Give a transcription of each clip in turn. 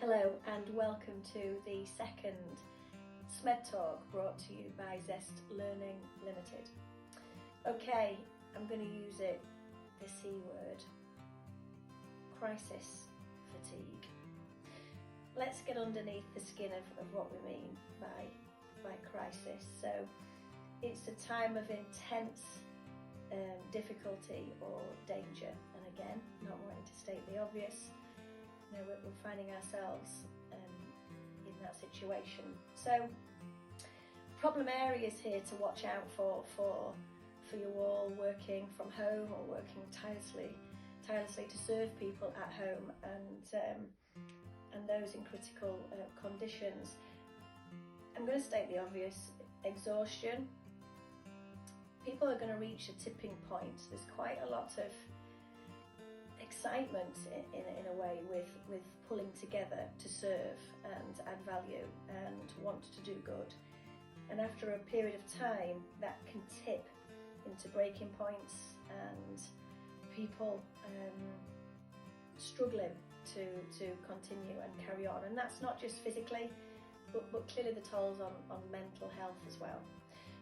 Hello and welcome to the second SMEDTalk brought to you by Zest Learning Limited. Okay, I'm going to use the C word, crisis fatigue. Let's get underneath the skin of what we mean by crisis. So it's a time of intense difficulty or danger, and again, not wanting to state the obvious, we're finding ourselves in that situation. So problem areas here to watch out for you all working from home or working tirelessly to serve people at home and those in critical conditions. I'm going to state the obvious: exhaustion. People are going to reach a tipping point. There's quite a lot of excitement in a way with pulling together to serve and add value and want to do good, and after a period of time that can tip into breaking points and people struggling to continue and carry on, and that's not just physically but clearly the tolls on mental health as well.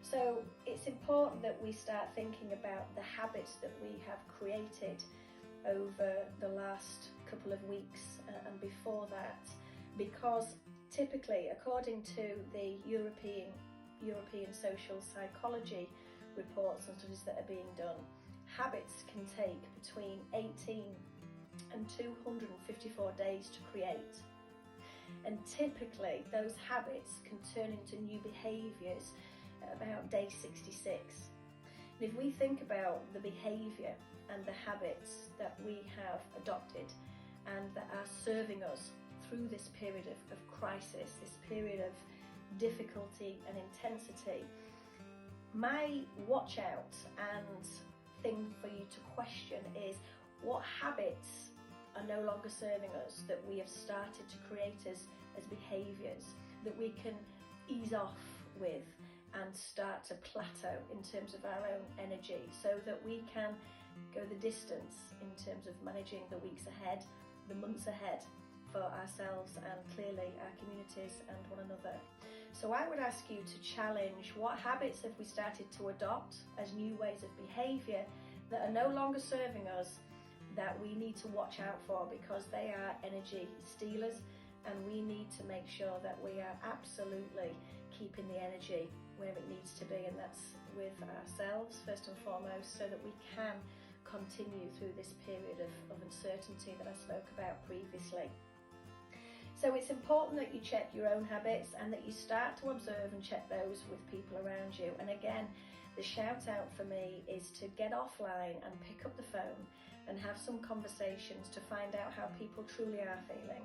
So it's important that we start thinking about the habits that we have created over the last couple of weeks and before that, because typically, according to the European social psychology reports and studies that are being done, habits can take between 18 and 254 days to create, and typically those habits can turn into new behaviours at about day 66. And if we think about the behaviour and the habits that we have adopted and that are serving us through this period of crisis, this period of difficulty and intensity, my watch out and thing for you to question is what habits are no longer serving us that we have started to create as behaviours that we can ease off with and start to plateau in terms of our own energy, so that we can go the distance in terms of managing the weeks ahead, the months ahead for ourselves and clearly our communities and one another. So I would ask you to challenge: what habits have we started to adopt as new ways of behaviour that are no longer serving us, that we need to watch out for because they are energy stealers, and we need to make sure that we are absolutely keeping the energy where it needs to be, and that's with ourselves first and foremost, so that we can continue through this period of uncertainty that I spoke about previously. So it's important that you check your own habits and that you start to observe and check those with people around you. And again, the shout out for me is to get offline and pick up the phone and have some conversations to find out how people truly are feeling,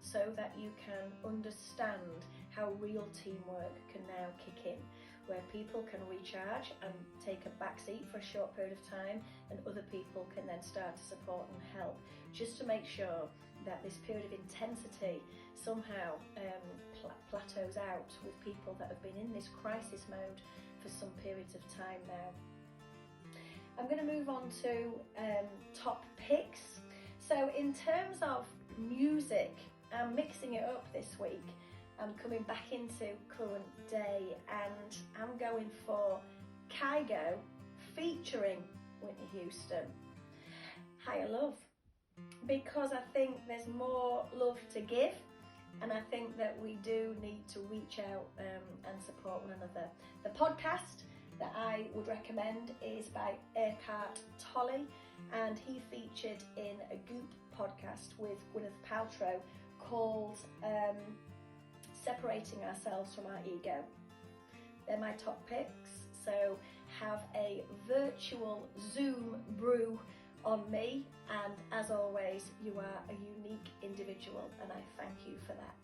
so that you can understand how real teamwork can now kick in, where people can recharge and take a back seat for a short period of time, and other people can then start to support and help, just to make sure that this period of intensity somehow plateaus out with people that have been in this crisis mode for some periods of time now. I'm going to move on to top picks. So in terms of music, I'm mixing it up this week. I'm coming back into current day and I'm going for Kygo featuring Whitney Houston, Higher Love, because I think there's more love to give, and I think that we do need to reach out and support one another. The podcast that I would recommend is by Eckhart Tolle, and he featured in a Goop podcast with Gwyneth Paltrow called Separating Ourselves from Our Ego. They're my top picks, so have a virtual Zoom brew on me, and as always, you are a unique individual, and I thank you for that.